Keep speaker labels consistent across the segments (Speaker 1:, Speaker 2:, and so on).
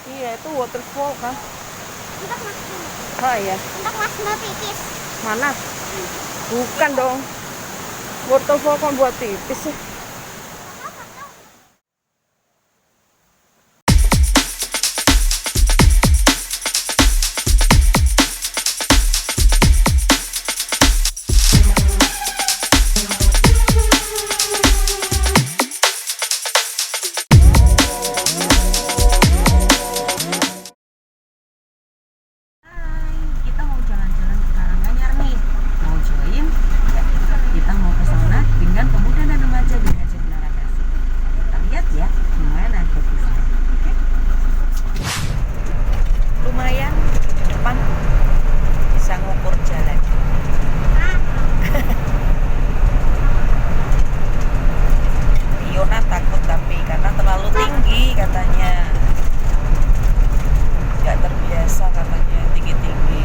Speaker 1: Iya, itu waterfall kan.
Speaker 2: Untuk mas,
Speaker 1: Oh iya.
Speaker 2: untuk mas mau pipis.
Speaker 1: Mana? Bukan dong. Waterfall kan buat pipis sih.
Speaker 3: Kita mau jalan-jalan ke Karanganyar nih. Mau join? Ya. Kita mau ke sana dengan pemuda dan remaja di Gajah Menara Kasih. Kita lihat ya gimana bagusnya. Oke? Lumayan di depan bisa ngukur jalan. Fiona takut tapi karena terlalu tinggi katanya. Nggak terbiasa katanya tinggi-tinggi.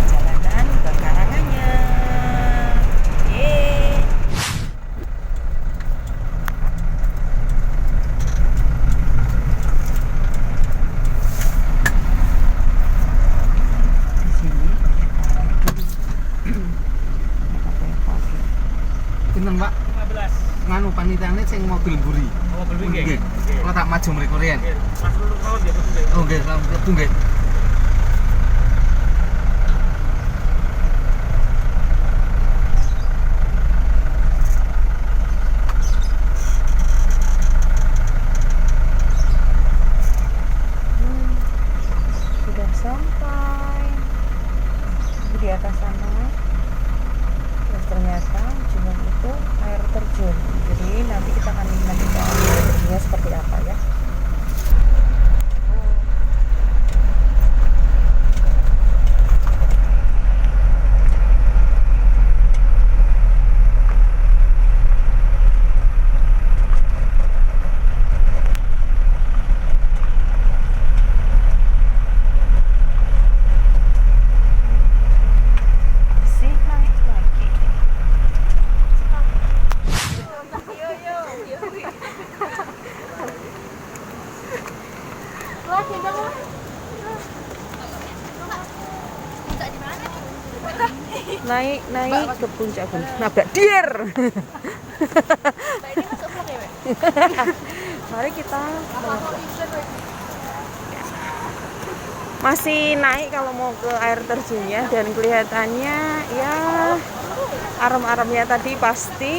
Speaker 3: Jalanan ke Karanganyar. Yeay. Di sini
Speaker 4: Pinten, Pak?
Speaker 5: 15.
Speaker 4: Nganu panitiane sing mobil mburi.
Speaker 5: Mobil wingi.
Speaker 4: Nggih. Kula tak maju mriku riyen.
Speaker 5: Mas Lulu mau dia betul.
Speaker 4: Oh nggih, selamat nggih.
Speaker 1: Sudah sampai di atas sana. Terus ternyata ujungnya itu air terjun. Jadi nanti kita akan lihat juga air terjunnya seperti apa ya. Masih naik lagi.
Speaker 2: Wah, gendong lah. Buka di mana?
Speaker 1: Naik ke puncak gunung. Nabrak deer.
Speaker 2: Mbak, ini masuk vlog ya, Mbak?
Speaker 1: Mari kita masih naik kalau mau ke air terjunnya dan kelihatannya ya arem-aremnya tadi pasti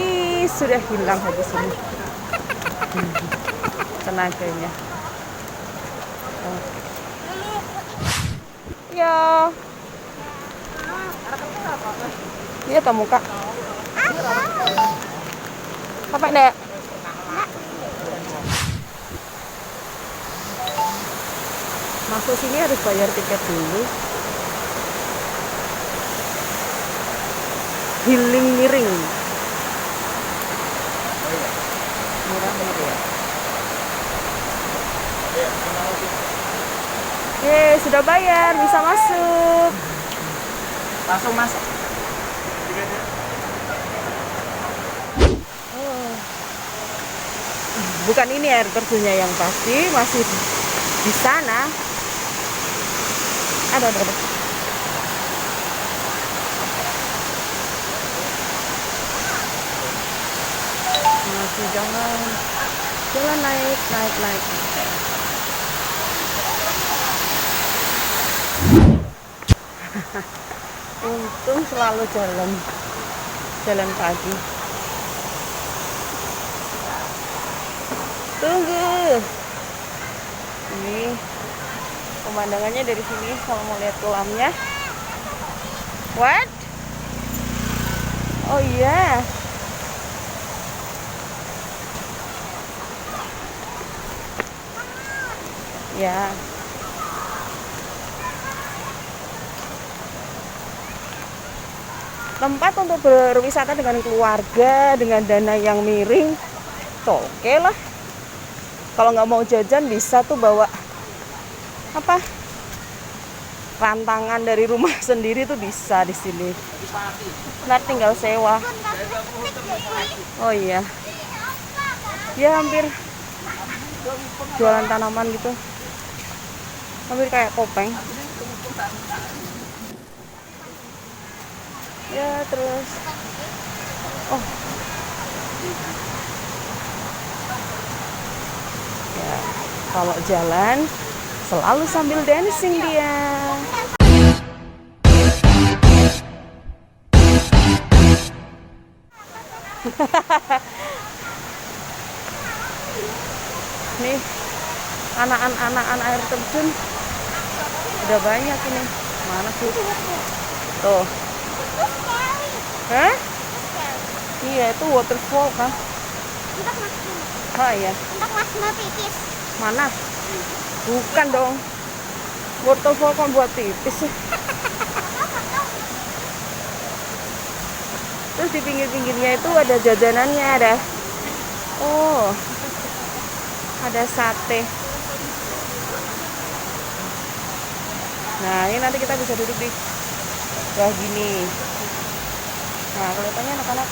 Speaker 1: sudah hilang habis ini. Tenaganya. Oke. Ya. Iya ke muka. Apa Dek? Masuk sini harus bayar tiket dulu. Healing miring. Murah meriah. Oke, sudah bayar, bisa masuk.
Speaker 4: Langsung masuk.
Speaker 1: Oh. Bukan ini air terjunnya yang pasti, masih di sana. Ada. Masih jalan naik. Untung selalu jalan pagi. Tunggu. Ini pemandangannya dari sini kalau mau lihat kolamnya. What? Oh iya. Ya. Tempat untuk berwisata dengan keluarga dengan dana yang miring, oke lah. Kalau nggak mau jajan bisa tuh bawa apa? Rantangan dari rumah sendiri tuh bisa di sini. Nah, tinggal sewa. Oh iya. Ya hampir jualan tanaman gitu. Hampir kayak Kopeng. Ya terus, oh ya kalau jalan selalu sambil dancing dia. Nih anak-anak air terjun udah banyak ini. Mana sih? Tuh. Hah? Iya itu waterfall kan?
Speaker 2: Untuk mas ini.
Speaker 1: Oh iya.
Speaker 2: Untuk mas mau pipis.
Speaker 1: Mana? Bukan dong. Waterfall kan buat pipis sih. Terus di pinggir-pinggirnya itu ada jajanannya, ada. Oh. Ada sate. Nah, ini nanti kita bisa duduk di bawah gini. Nah, kelihatannya anak-anak.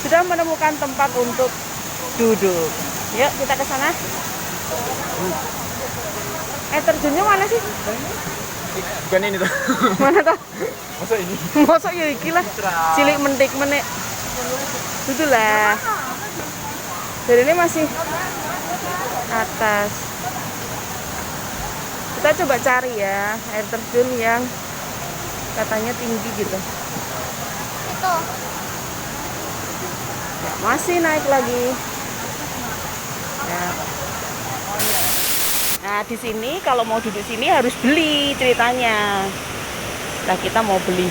Speaker 1: Sudah menemukan tempat untuk duduk. Yuk, kita ke sana. Terjunnya mana sih?
Speaker 5: Bukan ini tuh.
Speaker 1: Mana tuh?
Speaker 5: Masa ini?
Speaker 1: Mosok ya iki lah. Cilik mentik menek. Itulah. Jadi ini masih atas. Kita coba cari ya air terjun yang katanya tinggi gitu.
Speaker 2: Itu.
Speaker 1: Ya, masih naik lagi. Ya. Nah, di sini kalau mau duduk sini harus beli ceritanya. Nah, kita mau beli.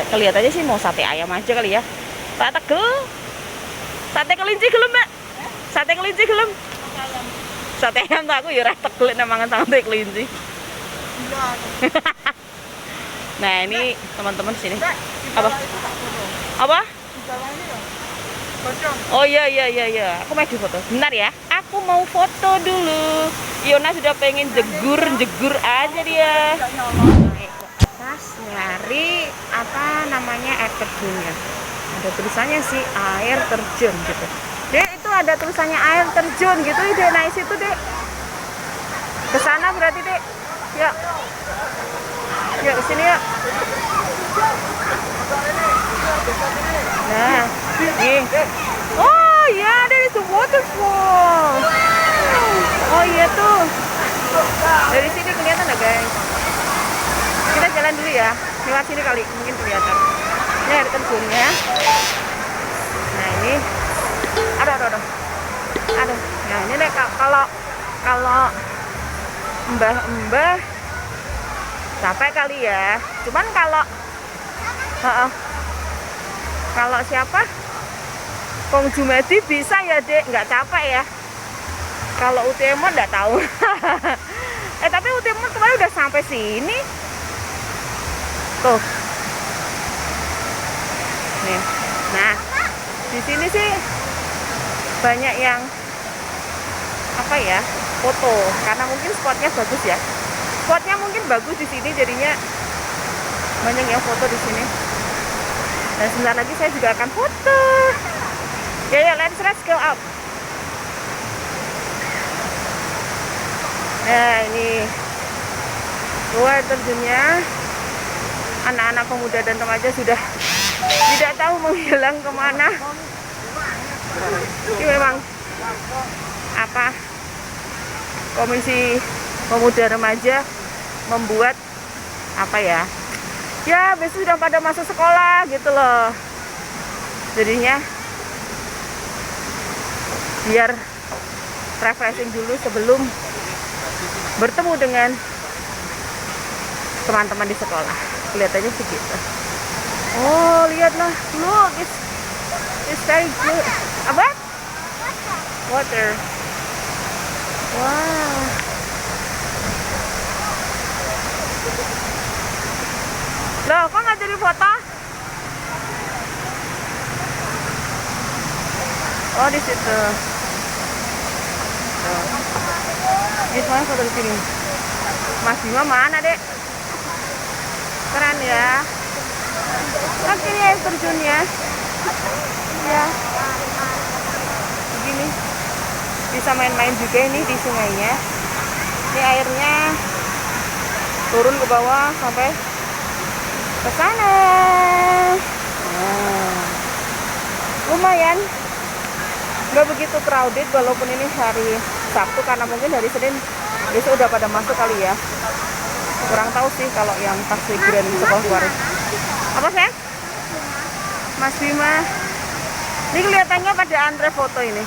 Speaker 1: Kelihatannya sih mau sate ayam aja kali ya. Tak tegel. Sate kelinci gelem, Mbak? Sate kelinci gelem? Sate ayam tak aku ya ora tegel nek mangan sate kelinci. Nah, ini teman-teman sini. Apa? Apa? Oh iya. Aku mau di foto. Bentar ya. Aku mau foto dulu. Yona sudah pengen jegur aja dia. Naik ke atas nyari apa namanya air terjunnya. Ada tulisannya sih air terjun gitu. Dek, itu ada tulisannya air terjun gitu. Dek, naik situ, Dek. Ke sana berarti, Dek. Ya. Ya, ke sini ya. Nah, nih. Oh iya, there is a waterfall. Oh iya tuh. Dari sini kelihatan nggak, guys? Kita jalan dulu ya. Lewat sini kali, mungkin kelihatan. Ini air terjunnya. Nah ini. Aduh. Nah ini deh kalau mbah capek kali ya. Cuman kalau siapa? Kong Jumedi bisa ya, Dek, nggak capek ya. Kalau Utemon nggak tahu. Tapi Utemon kemarin udah sampai sini. Tuh. Nih. Nah, di sini sih banyak yang apa ya? Foto, karena mungkin spotnya bagus ya. Spotnya mungkin bagus di sini, jadinya banyak yang foto di sini. Dan sebentar lagi saya juga akan foto. Ya, let's go up. Nah, ini luar terjunnya. Anak-anak pemuda dan remaja sudah tidak tahu menghilang kemana. Ini memang apa? Komisi Pemuda Remaja membuat apa ya? Ya, besok sudah pada masuk sekolah gitu loh. Jadinya biar refreshing dulu sebelum bertemu dengan teman-teman di sekolah. Kelihatannya segitu. Oh, lihatlah. Look, it's very good. Apa? Water. Wow. Loh, kok nggak jadi foto? Oh, di situ. Ini semuanya foto di sini. Mas Bima mana, Dek? Keren ya. Kan ini air terjunnya. Ya. Begini. Bisa main-main juga ini di sungainya. Ini airnya turun ke bawah sampai ke sana. Nah, lumayan. Nggak begitu crowded walaupun ini hari Sabtu, karena mungkin hari Senin besok udah pada masuk kali ya. Kurang tahu sih kalau yang pas liburan sekolah keluar. Apa sayang? Mas Bima. Ini kelihatannya pada antre foto ini.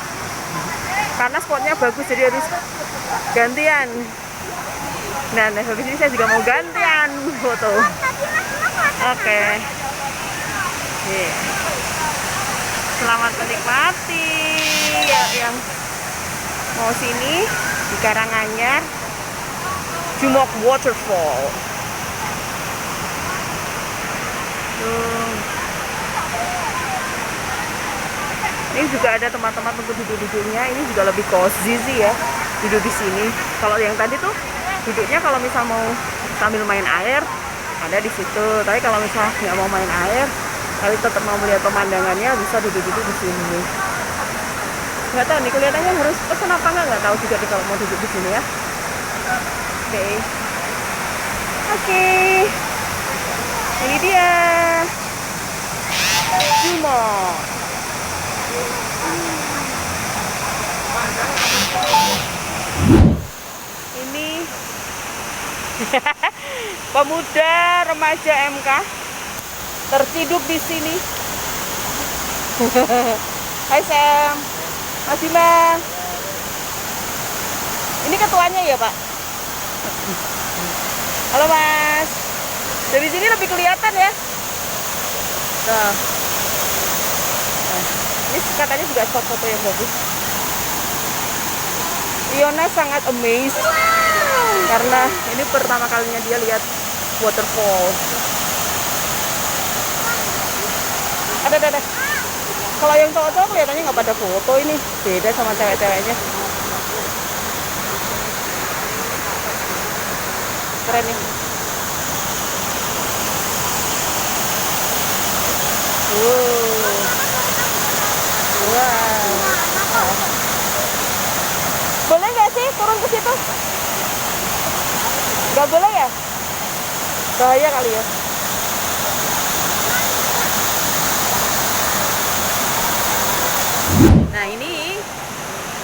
Speaker 1: Karena spotnya bagus jadi harus gantian. Nah, habis ini saya juga mau gantian foto. Oke. Yeah. Selamat menikmati ya yang mau sini di Karanganyar, Jumok Waterfall. Tuh. Ini juga ada teman-teman untuk duduk-duduknya. Ini juga lebih cozy sih ya, duduk di sini. Kalau yang tadi tuh duduknya kalau misal mau sambil main air ada di situ. Tapi kalau misal nggak mau main air, tapi tetap mau melihat pemandangannya, bisa duduk-duduk di sini. Nggak tahu nih kelihatannya harus pesan apa nggak tahu juga nih kalau mau duduk di sini ya. Oke. Ini dia Jumok. Ini pemuda remaja MK terciduk di sini. Hai Sam, Mas Bima. Ini ketuanya ya Pak? Halo Mas. Dari sini lebih kelihatan ya. Nah, ini katanya juga spot foto yang bagus. Iona sangat amazed karena ini pertama kalinya dia lihat waterfall. Ada. Kalau yang cowok-cowok kelihatannya nggak pada foto, ini beda sama cewek-ceweknya. Keren nih. Wow. Boleh nggak sih turun ke situ? Nggak boleh ya? Bahaya kali ya. Nah ini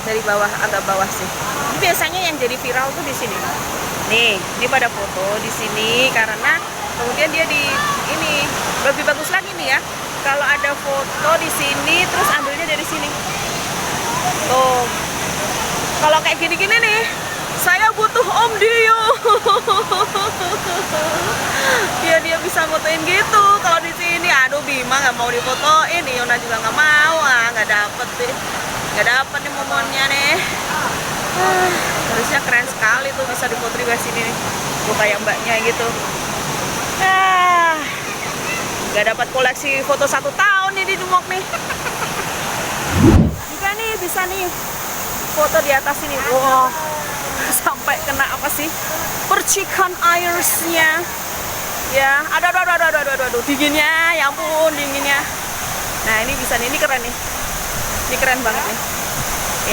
Speaker 1: dari bawah, agak bawah sih. Ini biasanya yang jadi viral tuh di sini. Nih, ini pada foto di sini karena kemudian dia di ini lebih bagus lagi nih ya. Kalau ada foto di sini terus ambilnya dari sini. Tuh. Kalau kayak gini-gini nih, saya butuh Om Dio. Dia bisa fotoin gitu. Kalau di sini, aduh Bima nggak mau difotoin, Iona juga nggak mau, nggak dapet nih momennya nih. Harusnya keren sekali tuh bisa difoto di sini nih. Tuh kayak mbaknya gitu. Nggak dapat koleksi foto 1 tahun nih di Jumok nih. Juga nih bisa nih foto di atas ini. Wow, sampai kena apa sih? Percikan airnya. Ya, aduh, dinginnya, ya ampun dinginnya. Nah ini bisa nih, ini keren nih. Ini keren banget nih.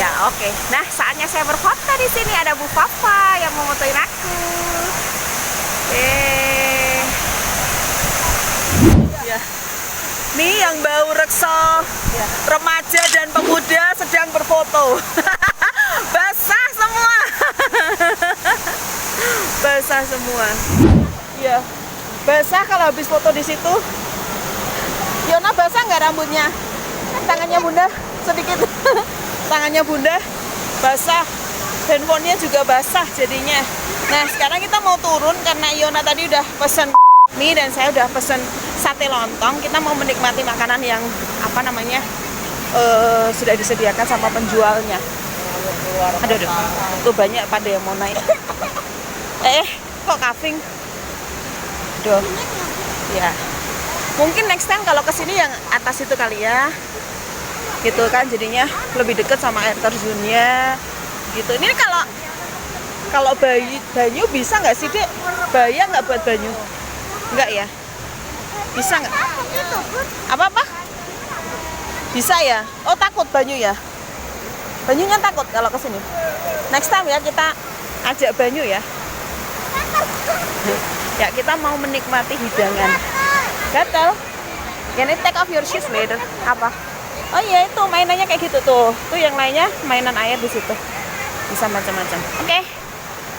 Speaker 1: Ya oke. Nah saatnya saya berfoto di sini. Ada Bu Papa yang mau fotoin aku. Ya. Nih yang bau reksa ya. Remaja dan pemuda sedang berfoto. Basah semua. Basah semua. Ya. Basah kalau habis foto di situ. Iona basah nggak rambutnya? Tangannya Bunda sedikit. Tangannya Bunda basah. Handphonenya juga basah jadinya. Nah sekarang kita mau turun karena Iona tadi udah pesen mie dan saya udah pesen sate lontong. Kita mau menikmati makanan yang apa namanya sudah disediakan sama penjualnya. Aduh, tuh banyak pada yang mau naik. Kok kafing? Duh, ya. Mungkin next time kalau kesini yang atas itu kali ya, gitu kan jadinya lebih deket sama air terjunnya, gitu. Ini kalau banyu bisa nggak sih Dek? Bahaya nggak buat banyu? Nggak ya? Bisa nggak? Apa? Bisa ya? Oh takut Banyu ya? Banyu kan takut kalau kesini. Next time ya kita ajak Banyu ya. Ya kita mau menikmati hidangan. Gatel. Can you take off your shoes later? Apa? Oh iya itu mainannya kayak gitu tuh. Tuh yang lainnya mainan air di situ. Bisa macam-macam. Oke.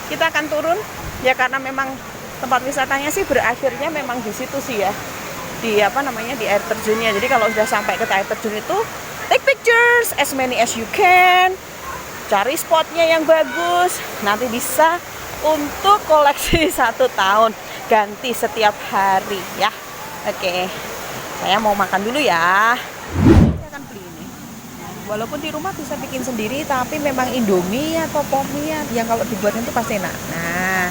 Speaker 1: Kita akan turun ya karena memang tempat wisatanya sih berakhirnya memang di situ sih ya. Di apa namanya di air terjunnya. Jadi kalau sudah sampai ke air terjun itu take pictures as many as you can. Cari spotnya yang bagus. Nanti bisa untuk koleksi 1 tahun ganti setiap hari ya. Oke. Saya mau makan dulu ya. Saya akan beli ini. Walaupun di rumah bisa bikin sendiri, tapi memang Indomie atau Pomie yang kalau dibuat itu pasti enak. Nah,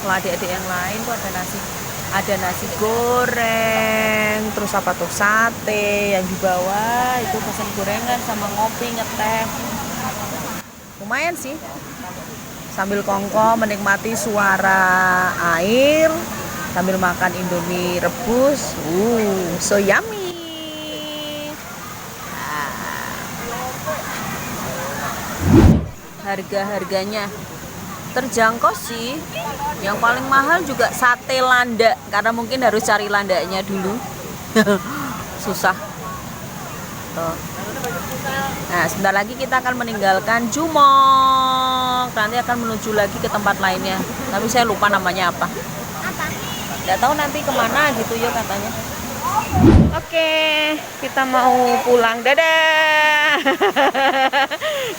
Speaker 1: kalau adik-adik yang lain tuh ada nasi goreng, terus apa tuh sate yang di bawah itu pesan gorengan sama ngopi ngeteh. Lumayan sih. Sambil kongko menikmati suara air. Sambil makan Indomie rebus, so yummy. Harga-harganya terjangkau sih. Yang paling mahal juga sate landak, karena mungkin harus cari landaknya dulu. Susah. Tuh. Nah, sebentar lagi kita akan meninggalkan Jumok. Nanti akan menuju lagi ke tempat lainnya. Tapi saya lupa namanya apa. Nggak tahu nanti kemana gitu ya katanya. Oke, kita mau pulang. Dadah.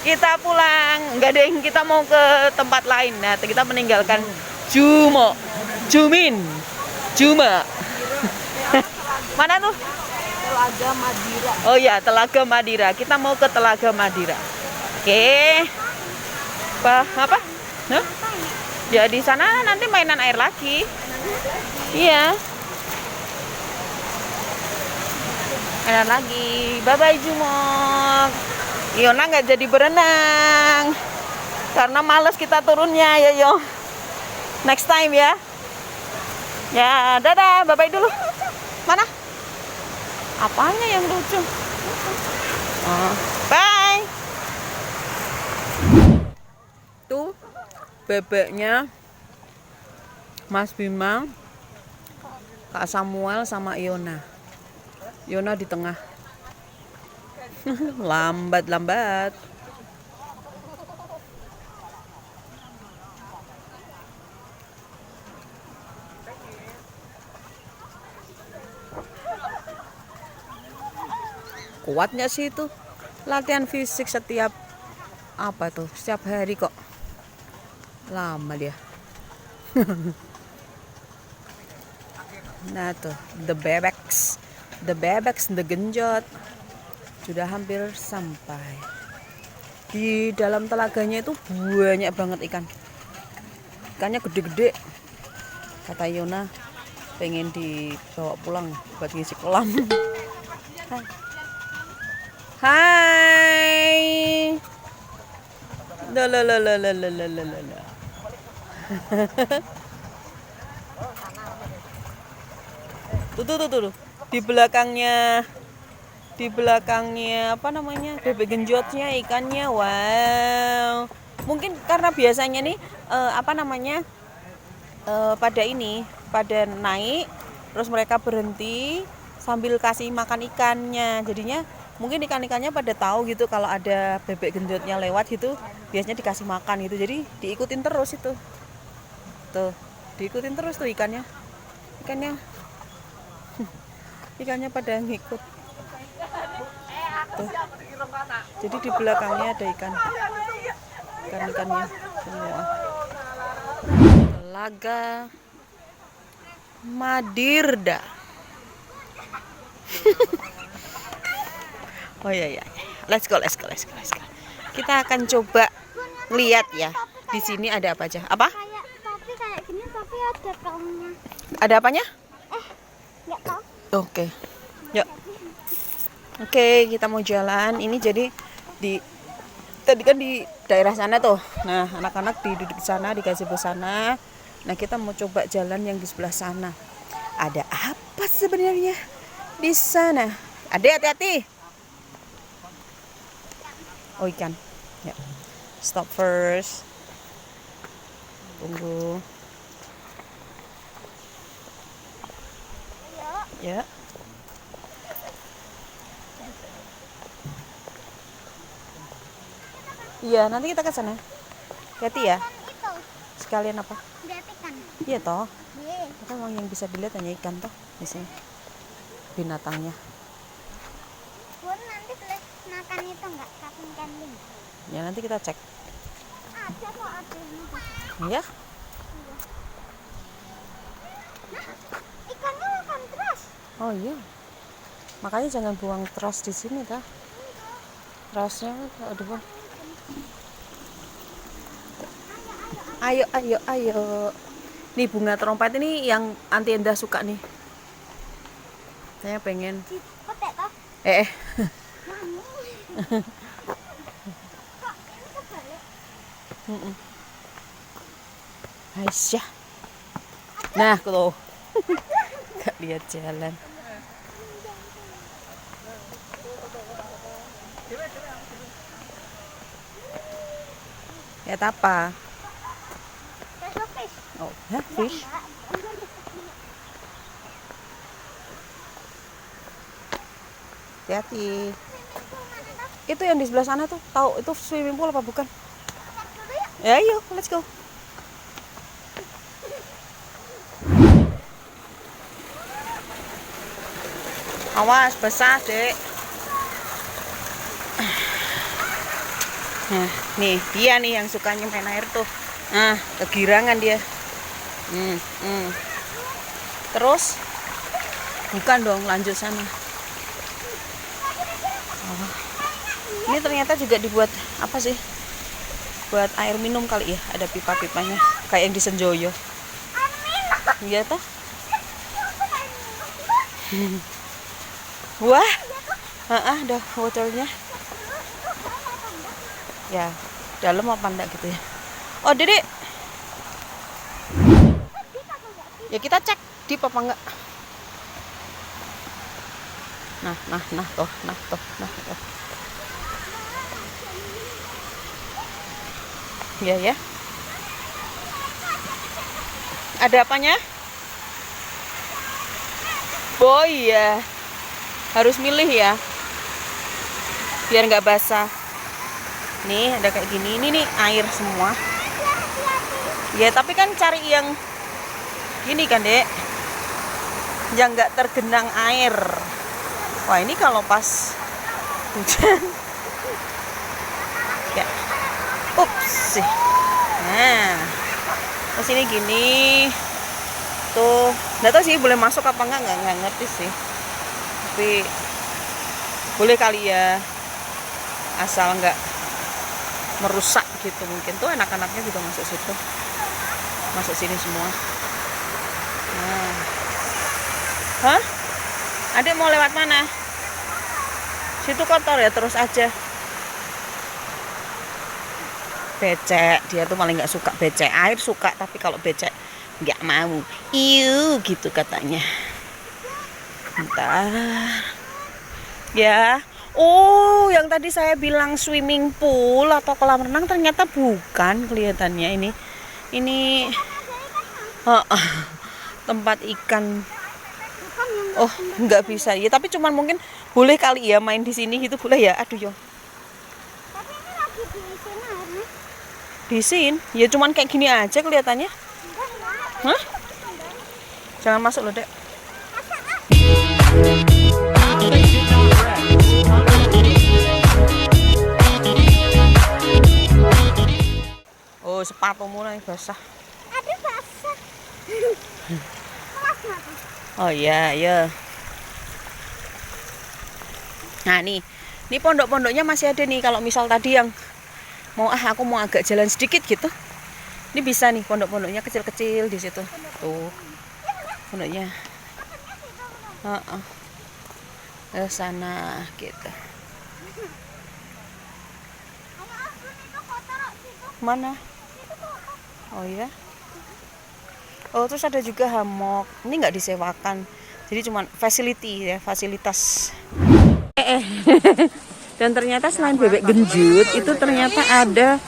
Speaker 1: Kita pulang. Enggak deng, kita mau ke tempat lain. Nah, kita meninggalkan Jumok, Jumin, Juma. Mana tuh? Telaga Madira. Oh ya, Telaga Madira. Kita mau ke Telaga Madira. Oke. Apa? Nah? Ya di sana nanti mainan air lagi. Iya. Enak lagi. Bye-bye Jumok. Yona nggak jadi berenang. Karena males kita turunnya ya yo. Next time ya. Ya, dadah. Bye-bye dulu. Mana? Apanya yang lucu? Oh, bye. Tuh bebeknya Mas Bima, Kak Samuel sama Iona. Iona di tengah. Lambat-lambat. Kuatnya sih itu latihan fisik setiap setiap hari kok. Lama dia. Nah tuh, the bebeks, the genjot sudah hampir sampai. Di dalam telaganya itu banyak banget ikan. Ikannya gede-gede. Kata Yona pengen dibawa pulang buat ngisi kolam. Hai. Lalalalalalalalalala. Tuh. Di belakangnya apa namanya? Bebek genjotnya, ikannya. Wow. Mungkin karena biasanya nih pada naik terus mereka berhenti sambil kasih makan ikannya. Jadinya mungkin ikan-ikannya pada tahu gitu kalau ada bebek genjotnya lewat gitu, biasanya dikasih makan gitu. Jadi diikutin terus itu. Tuh, diikutin terus tuh ikannya. Ikannya pada ngikut. Tuh. Jadi di belakangnya ada ikan-ikannya semua. Telaga Madira. Oh iya. Let's go. Kita akan coba lihat ya. Di sini ada apa aja? Apa?
Speaker 2: Kayak gini tapi ada kalungnya.
Speaker 1: Ada apanya?
Speaker 2: Nggak tahu.
Speaker 1: Oke. Yuk. Oke, kita mau jalan. Ini jadi tadi kan di daerah sana tuh. Nah, anak-anak duduk di sana, di gazebo sana. Nah, kita mau coba jalan yang di sebelah sana. Ada apa sebenarnya di sana? Adek, hati-hati. Oh, ikan. Ya. Stop first. Tunggu. Ya. Iya, nanti kita ke sana. Hati ya.
Speaker 2: Kan itu,
Speaker 1: Sekalian apa?
Speaker 2: lihat ikan.
Speaker 1: Iya toh.
Speaker 2: Iya.
Speaker 1: Kita emang yang bisa dilihat hanya ikan toh di sini. Binatangnya.
Speaker 2: Bun, nanti boleh makan itu enggak? Kaping kambing.
Speaker 1: Ya nanti kita cek.
Speaker 2: Ada kok, ada.
Speaker 1: Ya.
Speaker 2: Ikannya makan terus.
Speaker 1: Oh iya. Makanya jangan buang trash di sini dah. Trashnya aduh. Ayo, ayo, ayo. Nih bunga trompet ini yang Anti Endah suka nih. Saya pengen.
Speaker 2: Di petek toh. Mami. Kok ini kebalik?
Speaker 1: Aisyah. Nah, tuh. Gak lihat jalan. Lihat apa?
Speaker 2: Besok fish.
Speaker 1: Oh, hah, fish. Hati-hati. Itu yang di sebelah sana tuh, tahu itu swimming pool apa bukan? Ya, yuk, let's go. Awas, basah, Dek. Nah, nih, dia nih yang sukanya main air tuh. Nah, kegirangan dia. Terus? Bukan dong, lanjut sana. Oh. Ini ternyata juga dibuat apa sih? Buat air minum kali ya, ada pipa-pipanya. Kayak yang di Senjoyo. Iya toh? Wah, ada waternya. Ya, dalam apa enggak gitu ya? Oh, Dedek. Ya kita cek deep apa enggak. Nah, toh. Ya. Ada apanya? Oh iya. Harus milih ya. Biar nggak basah. Nih, ada kayak gini. Ini nih air semua. Ya, tapi kan cari yang gini kan, Dek. Yang nggak tergenang air. Wah, ini kalau pas hujan. Ya. Ups sih. Nah. Terus ini gini. Tuh, nggak tahu sih boleh masuk apa enggak ngerti sih. Tapi boleh kali ya. Asal nggak merusak gitu mungkin. Tuh anak-anaknya juga masuk situ. Masuk sini semua. Nah. Hah? Adik mau lewat mana? Situ kotor ya, terus aja. Becek, dia tuh paling nggak suka becek. Air suka, tapi kalau becek nggak mau. Iu gitu katanya. Bentar. Ya. Oh, yang tadi saya bilang swimming pool atau kolam renang ternyata bukan kelihatannya ini. Ini tempat ikan. Oh, nggak bisa ya, tapi cuman mungkin boleh kali ya main di sini gitu, boleh ya. Aduh yo.
Speaker 2: Tapi ini lagi diisiin airnya.
Speaker 1: Disin, ya cuman kayak gini aja kelihatannya.
Speaker 2: Enggak.
Speaker 1: Hah? Jangan masuk loh, Dek. Oh, sepatumu nih basah.
Speaker 2: Ada basah. Kelas mati.
Speaker 1: Oh iya. Nah nih pondok-pondoknya masih ada nih. Kalau misal tadi yang aku mau agak jalan sedikit gitu, ini bisa nih pondok-pondoknya kecil-kecil di situ. Tuh pondoknya. Ke sana gitu. Mana? Oh iya. Oh, terus ada juga hammock. Ini nggak disewakan. Jadi cuma facility ya, fasilitas. Dan ternyata selain bebek genjut itu ternyata ada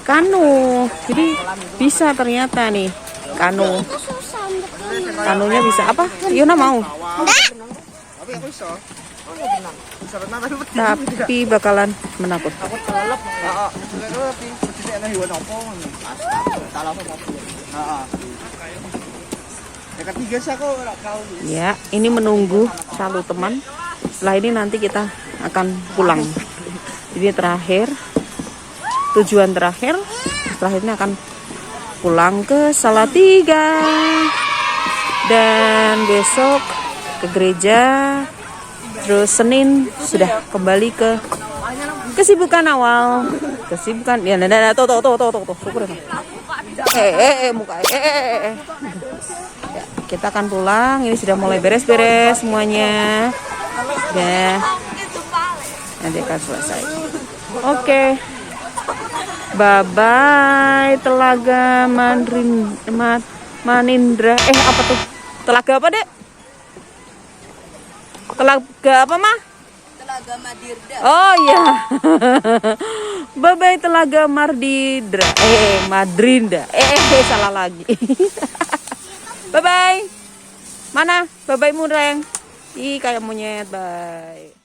Speaker 1: kano. Jadi bisa ternyata nih kano.
Speaker 2: Itu susah untuk ini.
Speaker 1: Kanonya bisa apa? Yuna mau.
Speaker 5: Tapi aku iso. Bisa renang tapi wedi.
Speaker 1: Tapi bakalan menakut.
Speaker 5: Aku kelelep. Heeh. Tapi wedi ana hewan apa ngono. Salah apa. Heeh. Yang ketiga sih aku ora tahu.
Speaker 1: Ya, ini menunggu satu teman. Setelah ini nanti kita akan pulang. Ini terakhir, tujuan terakhir. Setelah ini akan pulang ke Salatiga. Dan besok ke gereja. Terus Senin sudah kembali ke kesibukan awal. Kesibukan. Ya, tuh, syukur ya. Muka. Ya, kita akan pulang. Ini sudah mulai beres-beres semuanya. Ya, nanti akan selesai. Oke. Bye-bye Telaga Manindra. Apa tuh? Telaga apa, Dek? Telaga apa, Mah?
Speaker 3: Telaga Madirda.
Speaker 1: Oh iya. Bye-bye Telaga Mardidra. Madrinda. Salah lagi. Bye-bye. Mana? Bye-bye Mureng. Ih, kayak monyet. Bye.